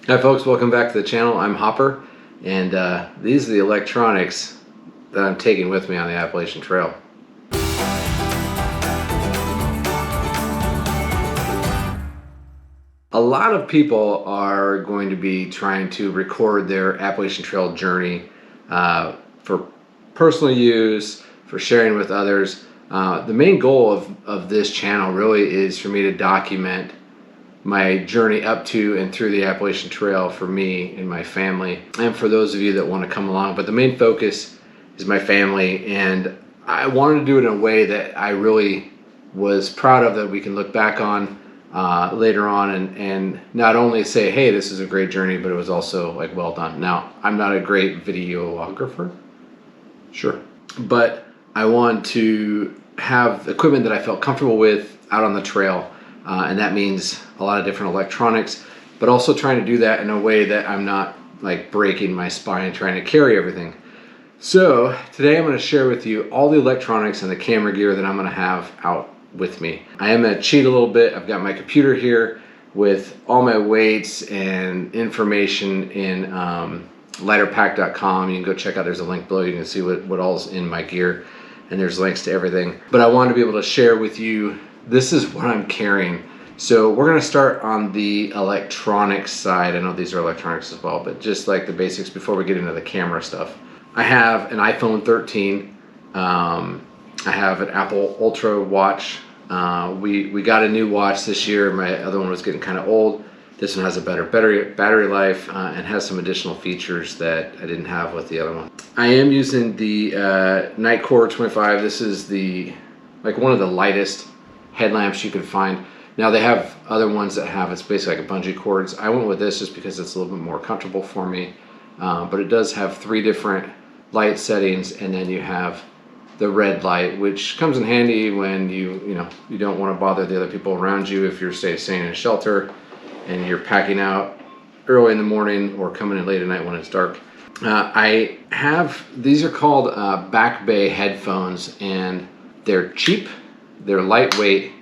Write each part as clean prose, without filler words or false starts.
Hi folks, welcome back to the channel. I'm Hopper, and these are the electronics that I'm taking with me on the Appalachian Trail. A lot of people are going to be trying to record their Appalachian Trail journey for personal use, for sharing with others. The main goal of this channel really is for me to document my journey up to and through the Appalachian Trail for me and my family, and for those of you that want to come along. But the main focus is my family, and I wanted to do it in a way that I really was proud of, that we can look back on later on and not only say, hey, this is a great journey, but it was also like, well done. Now, I'm not a great videographer, sure, but I want to have equipment that I felt comfortable with out on the trail. And that means a lot of different electronics, but also trying to do that in a way that I'm not like breaking my spine trying to carry everything. So today I'm going to share with you all the electronics and the camera gear that I'm going to have out with me. I am going to cheat a little bit. I've got my computer here with all my weights and information in lighterpack.com. You can go check out, there's a link below. You can see what all's in my gear, and there's links to everything. But I wanted to be able to share with you, this is what I'm carrying. So we're going to start on the electronics side. I know these are electronics as well, but just like the basics before we get into the camera stuff. I have an iPhone 13. I have an Apple Ultra watch. We got a new watch this year. My other one was getting kind of old. This one has a better battery life and has some additional features that I didn't have with the other one. I am using the Nitecore 25. This is like one of the lightest headlamps you can find. Now they have other ones that have, it's basically like a bungee cords. I went with this just because it's a little bit more comfortable for me. But it does have 3 different light settings, and then you have the red light, which comes in handy when you don't want to bother the other people around you if you're staying in a shelter and you're packing out early in the morning or coming in late at night when it's dark. I have, these are called Back Bay headphones, and they're cheap, they're lightweight,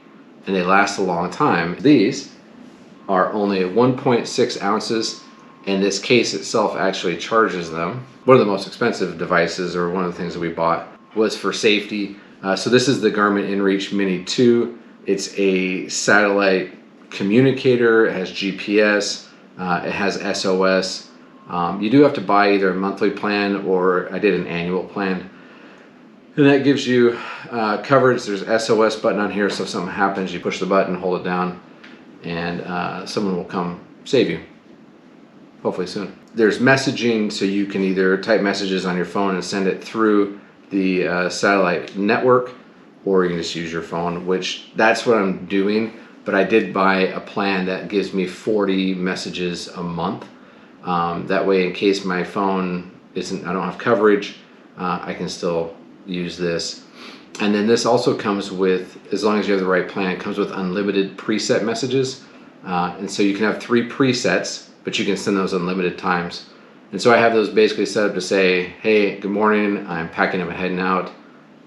and they last a long time. These are only 1.6 ounces, and this case itself actually charges them. One of the most expensive devices, or one of the things that we bought, was for safety. So this is the Garmin InReach Mini2. It's a satellite communicator. It has GPS. It has SOS. You do have to buy either a monthly plan, or I did an annual plan. And that gives you coverage. There's an SOS button on here, so if something happens, you push the button, hold it down, and someone will come save you. Hopefully soon. There's messaging, so you can either type messages on your phone and send it through the satellite network, or you can just use your phone, which that's what I'm doing. But I did buy a plan that gives me 40 messages a month. That way, in case my phone I don't have coverage, I can still use this. And then this also comes with, as long as you have the right plan, it comes with unlimited preset messages. And so you can have 3 presets, but you can send those unlimited times. And so I have those basically set up to say, hey, good morning, I'm packing up and heading out.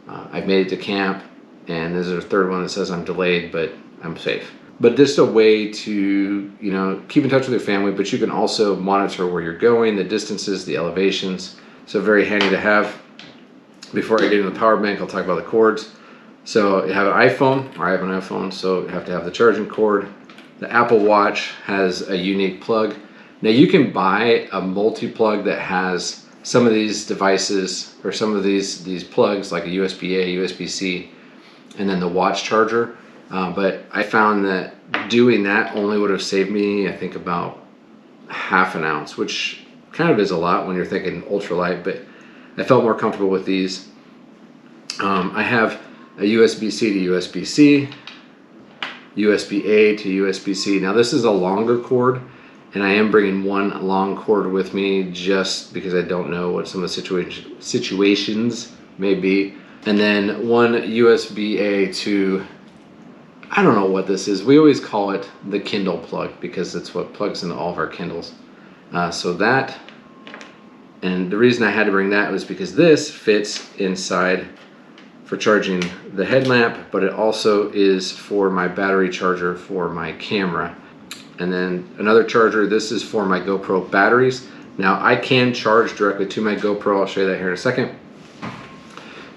I've made it to camp. And there's a third one that says I'm delayed, but I'm safe. But just a way to, keep in touch with your family, but you can also monitor where you're going, the distances, the elevations. So very handy to have. Before I get into the power bank, I'll talk about the cords. So you have an iPhone, or I have an iPhone, so you have to have the charging cord. The Apple Watch has a unique plug. Now you can buy a multi-plug that has some of these devices, or some of these plugs, like a USB-A, USB-C, and then the watch charger. But I found that doing that only would have saved me, I think, about ½ an ounce, which kind of is a lot when you're thinking ultralight, but I felt more comfortable with these. I have a USB-C to USB-C, USB-A to USB-C. Now this is a longer cord, and I am bringing one long cord with me just because I don't know what some of the situations may be. And then one USB-A to, I don't know what this is. We always call it the Kindle plug because it's what plugs into all of our Kindles. So that, and the reason I had to bring that was because this fits inside for charging the headlamp, but it also is for my battery charger for my camera. and then another charger. This is for my GoPro batteries. Now I can charge directly to my GoPro. I'll show you that here in a second.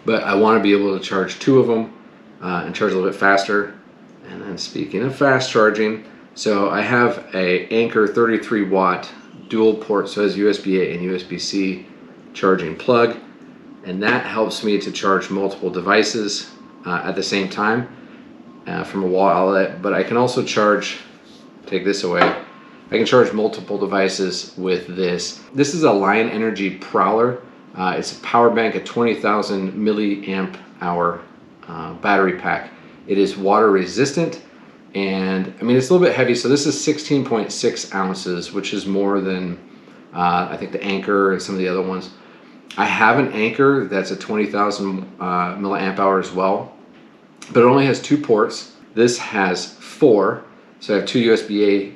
But I want to be able to charge 2 of them and charge a little bit faster. And then speaking of fast charging, so I have a Anker 33 watt dual port, so it has USB-A and USB-C charging plug, and that helps me to charge multiple devices at the same time from a wall outlet. But I can also charge, take this away, I can charge multiple devices with this. This is a Lion Energy Prowler. It's a power bank, a 20,000 milliamp hour battery pack. It is water resistant, and I mean it's a little bit heavy. So this is 16.6 ounces, which is more than I think the Anker and some of the other ones. I have an Anker that's a 20,000 milliamp hour as well, but it only has 2 ports. This has 4, so I have 2 USB-A,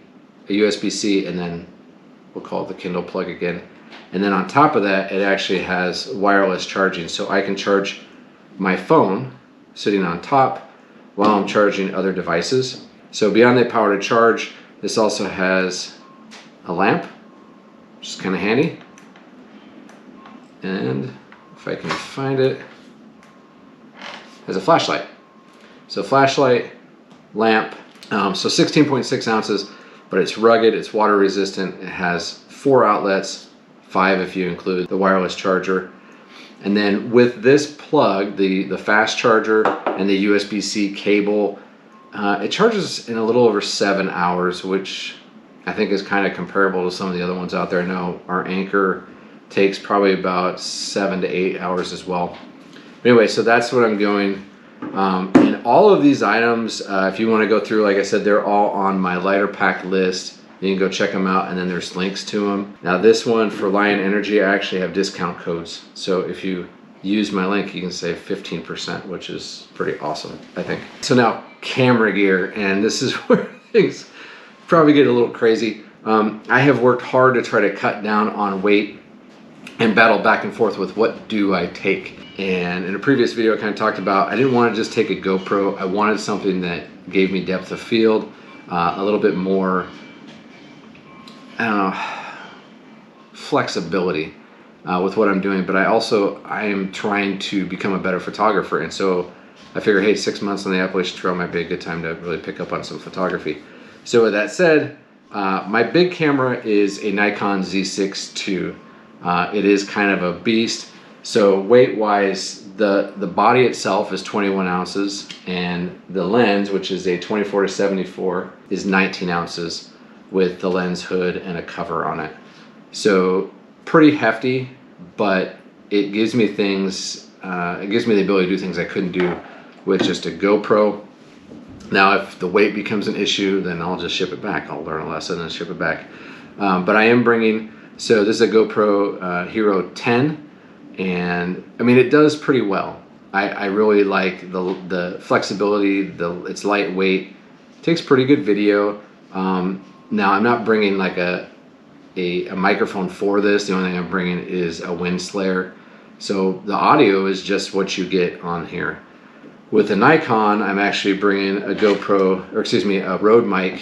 a USB-C, and then we'll call it the Kindle plug again. And then on top of that, it actually has wireless charging, so I can charge my phone sitting on top while I'm charging other devices. So beyond the power to charge, this also has a lamp, which is kind of handy. And if I can find it, has a flashlight. So flashlight, lamp, so 16.6 ounces, but it's rugged, it's water resistant, it has 4 outlets, 5 if you include the wireless charger. And then with this plug, the fast charger and the USB-C cable, it charges in a little over 7 hours, which I think is kind of comparable to some of the other ones out there. I know our Anker takes probably about 7 to 8 hours as well. But anyway, so that's what I'm going. And all of these items, if you want to go through, like I said, they're all on my lighter pack list. You can go check them out, and then there's links to them. Now this one for Lion Energy, I actually have discount codes. So if you use my link, you can save 15%, which is pretty awesome, I think. So now camera gear, and this is where things probably get a little crazy. I have worked hard to try to cut down on weight and battle back and forth with what do I take. And in a previous video I kind of talked about, I didn't want to just take a GoPro. I wanted something that gave me depth of field, a little bit more, I don't know, flexibility with what I'm doing. But I am trying to become a better photographer, and so I figured, hey, 6 months on the Appalachian Trail might be a good time to really pick up on some photography. So with that said, my big camera is a Nikon Z6 II. It is kind of a beast. So weight-wise, the body itself is 21 ounces, and the lens, which is a 24 to 74, is 19 ounces with the lens hood and a cover on it. So pretty hefty, but it gives me things, it gives me the ability to do things I couldn't do with just a GoPro. Now if the weight becomes an issue, then I'll just ship it back. I'll learn a lesson and ship it back. But I am bringing, so this is a GoPro Hero 10, and I mean it does pretty well. I really like the flexibility, it's lightweight, takes pretty good video. Now I'm not bringing like a microphone for this. The only thing I'm bringing is a wind slayer. So the audio is just what you get on here. With the Nikon, I'm actually bringing a GoPro, or excuse me, a Rode mic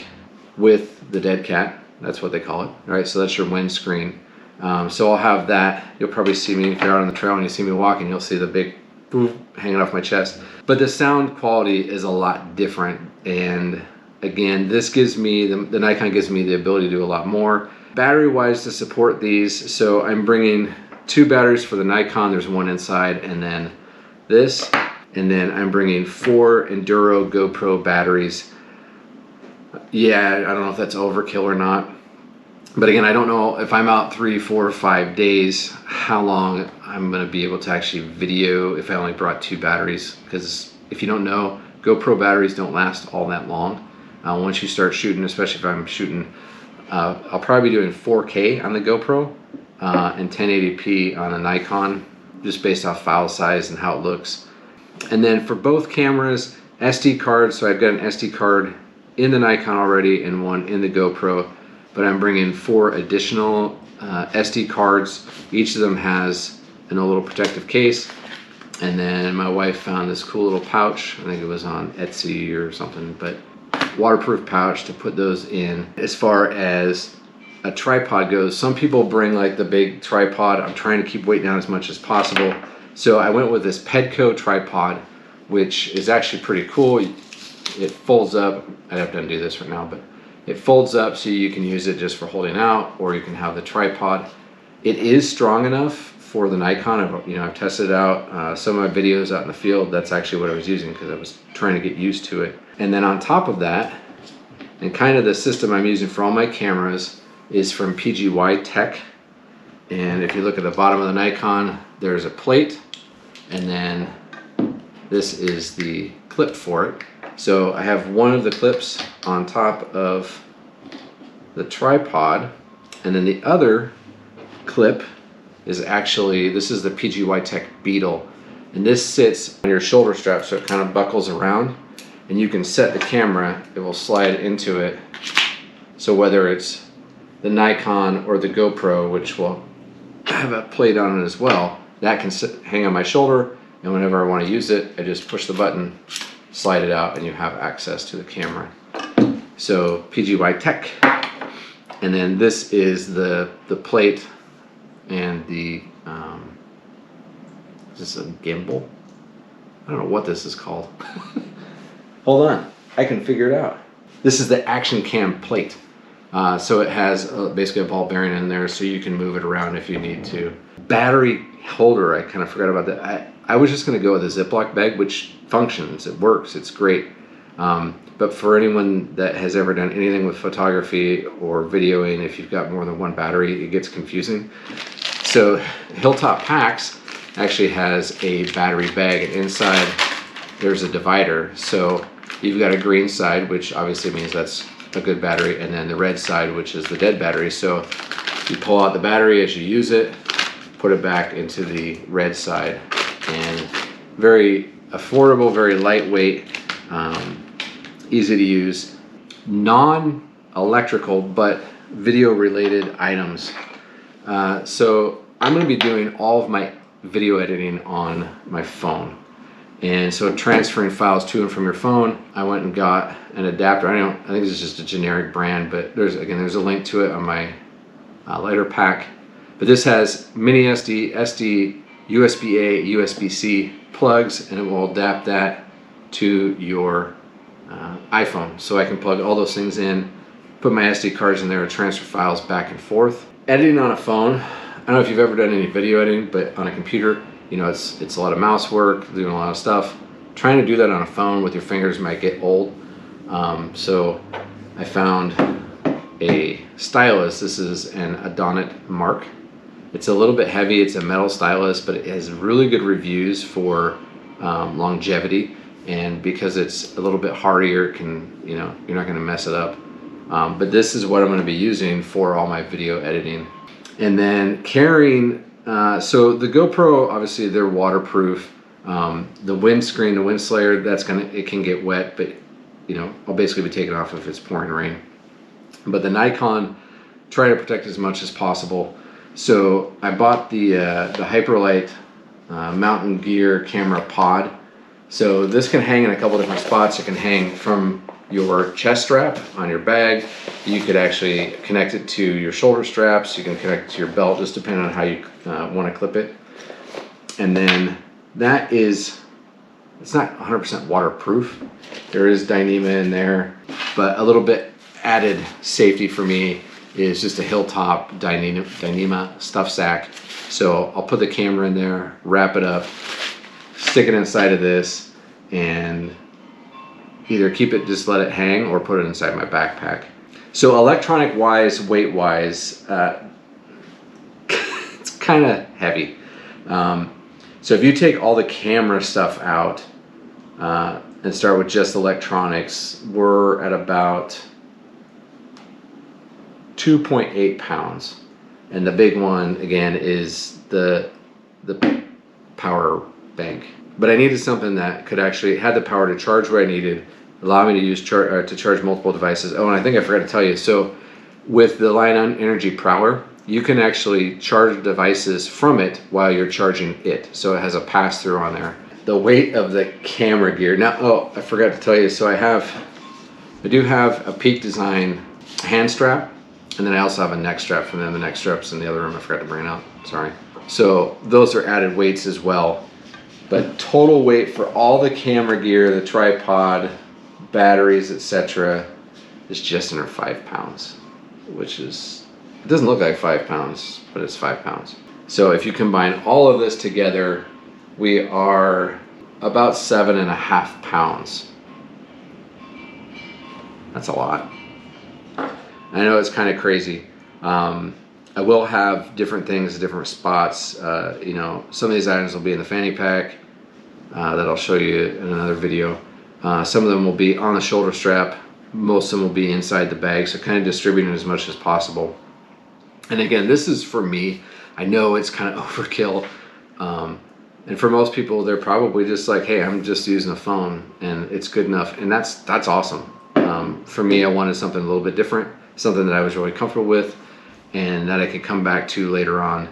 with the dead cat. That's what they call it. All right, so that's your windscreen. So I'll have that. You'll probably see me if you're out on the trail and you see me walking, you'll see the big boof hanging off my chest. But the sound quality is a lot different. And again, this gives me, the Nikon gives me the ability to do a lot more. Battery-wise to support these, so I'm bringing 2 batteries for the Nikon. There's one inside, and then this. And then I'm bringing 4 Enduro GoPro batteries. Yeah, I don't know if that's overkill or not. But again, I don't know if I'm out 3, 4, 5 days, how long I'm gonna be able to actually video if I only brought 2 batteries. Because if you don't know, GoPro batteries don't last all that long. Once you start shooting, especially if I'm shooting, I'll probably be doing 4K on the GoPro and 1080p on a Nikon, just based off file size and how it looks. And then for both cameras, SD cards, so I've got an SD card in the Nikon already and one in the GoPro, but I'm bringing 4 additional SD cards. Each of them has a little protective case. And then my wife found this cool little pouch. I think it was on Etsy or something, but waterproof pouch to put those in. As far as a tripod goes, some people bring like the big tripod. I'm trying to keep weight down as much as possible. So I went with this Pedco tripod, which is actually pretty cool. It folds up. I have to undo this right now, but it folds up so you can use it just for holding out, or you can have the tripod. It is strong enough for the Nikon. I've tested it out. Some of my videos out in the field, that's actually what I was using because I was trying to get used to it. And then on top of that, and kind of the system I'm using for all my cameras is from PGY Tech. And if you look at the bottom of the Nikon, there's a plate, and then this is the clip for it. So I have one of the clips on top of the tripod, and then the other clip is actually, this is the PGY Tech Beetle, and this sits on your shoulder strap, so it kind of buckles around, and you can set the camera, it will slide into it. So whether it's the Nikon or the GoPro, which will have a plate on it as well, that can hang on my shoulder, and whenever I want to use it, I just push the button, slide it out, and you have access to the camera. So PGY Tech. And then this is the plate and the is this a gimbal? I don't know what this is called. Hold on, I can figure it out. This is the action cam plate. So it has basically a ball bearing in there, so you can move it around if you need to. Battery holder, I kind of forgot about that. I was just going to go with a Ziploc bag, which functions, it works, it's great. But for anyone that has ever done anything with photography or videoing, if you've got more than one battery, it gets confusing. So Hilltop Packs actually has a battery bag, and inside there's a divider. So you've got a green side, which obviously means that's a good battery, and then the red side, which is the dead battery. So you pull out the battery as you use it, put it back into the red side, and very affordable, very lightweight, easy to use, non-electrical but video related items. So I'm going to be doing all of my video editing on my phone, and so transferring files to and from your phone, I went and got an adapter. I think this is just a generic brand, but there's a link to it on my lighter pack. But this has mini SD, USB-A, USB-C plugs, and it will adapt that to your iPhone. So I can plug all those things in, put my SD cards in there, and transfer files back and forth. Editing on a phone, I don't know if you've ever done any video editing, but on a computer, it's a lot of mouse work, doing a lot of stuff. Trying to do that on a phone with your fingers might get old. So I found a stylus. This is an Adonit Mark. It's a little bit heavy, it's a metal stylus, but it has really good reviews for longevity, and because it's a little bit hardier, you're not going to mess it up. But this is what I'm going to be using for all my video editing. And then carrying, so the GoPro, obviously they're waterproof. The windscreen, the wind slayer, it can get wet, but I'll basically be taking off if it's pouring rain. But the Nikon, try to protect as much as possible. So I bought the Hyperlite Mountain Gear camera pod. So this can hang in a couple different spots. It can hang from your chest strap on your bag. You could actually connect it to your shoulder straps. You can connect it to your belt, just depending on how you want to clip it. And then it's not 100% waterproof. There is Dyneema in there, but a little bit added safety for me is just a Hilltop Dyneema stuff sack. So I'll put the camera in there, wrap it up, stick it inside of this, and either just let it hang or put it inside my backpack. So electronic wise, weight wise, it's kind of heavy. So if you take all the camera stuff out and start with just electronics, we're at about 2.8 pounds. And the big one again is the power bank. But I needed something that could actually had the power to charge what I needed, allow me to use to charge multiple devices. Oh, and I think I forgot to tell you, so with the Line Energy Prowler, you can actually charge devices from it while you're charging it. So it has a pass-through on there. The weight of the camera gear. Now, oh, I forgot to tell you, so I have I do have a Peak Design hand strap, and then I also have a neck strap from them. The neck strap's in the other room. I forgot to bring it out. Sorry. So those are added weights as well. But total weight for all the camera gear, the tripod, batteries, etc., is just under 5 pounds, which is, it doesn't look like 5 pounds, but it's 5 pounds. So if you combine all of this together, we are about 7.5 pounds. That's a lot. I know it's kind of crazy. I will have different things, different spots. You know, some of these items will be in the fanny pack that I'll show you in another video. Some of them will be on the shoulder strap. Most of them will be inside the bag, so kind of distributing as much as possible. And again, this is for me. I know it's kind of overkill. And for most people, they're probably just like, hey, I'm just using a phone and it's good enough. And that's awesome. For me, I wanted something a little bit different, something that I was really comfortable with and that I could come back to later on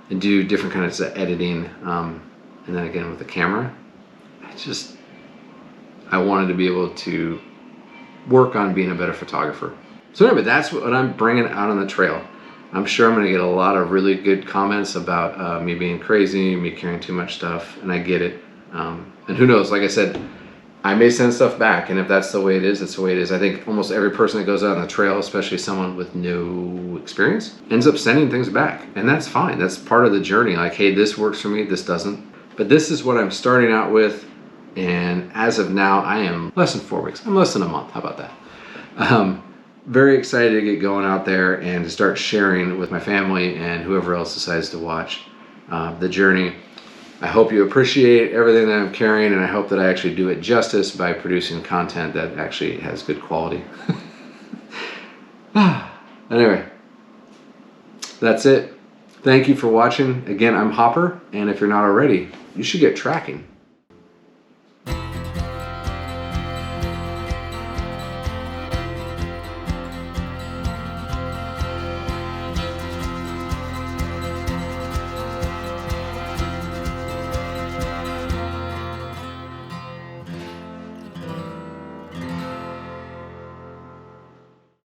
and do different kinds of editing. And then again, with the camera, I wanted to be able to work on being a better photographer. So anyway, that's what I'm bringing out on the trail. I'm sure I'm going to get a lot of really good comments about me being crazy, me carrying too much stuff, and I get it. And who knows, like I said, I may send stuff back, and if that's the way it is, that's the way it is. I think almost every person that goes out on the trail, especially someone with no experience, ends up sending things back, and that's fine. That's part of the journey. Like, hey, this works for me, this doesn't. But this is what I'm starting out with, and as of now, I am less than 4 weeks. I'm less than a month. How about that? Very excited to get going out there and to start sharing with my family and whoever else decides to watch the journey. I hope you appreciate everything that I'm carrying, and I hope that I actually do it justice by producing content that actually has good quality. Anyway, that's it. Thank you for watching. Again, I'm Hopper, and if you're not already, you should get tracking.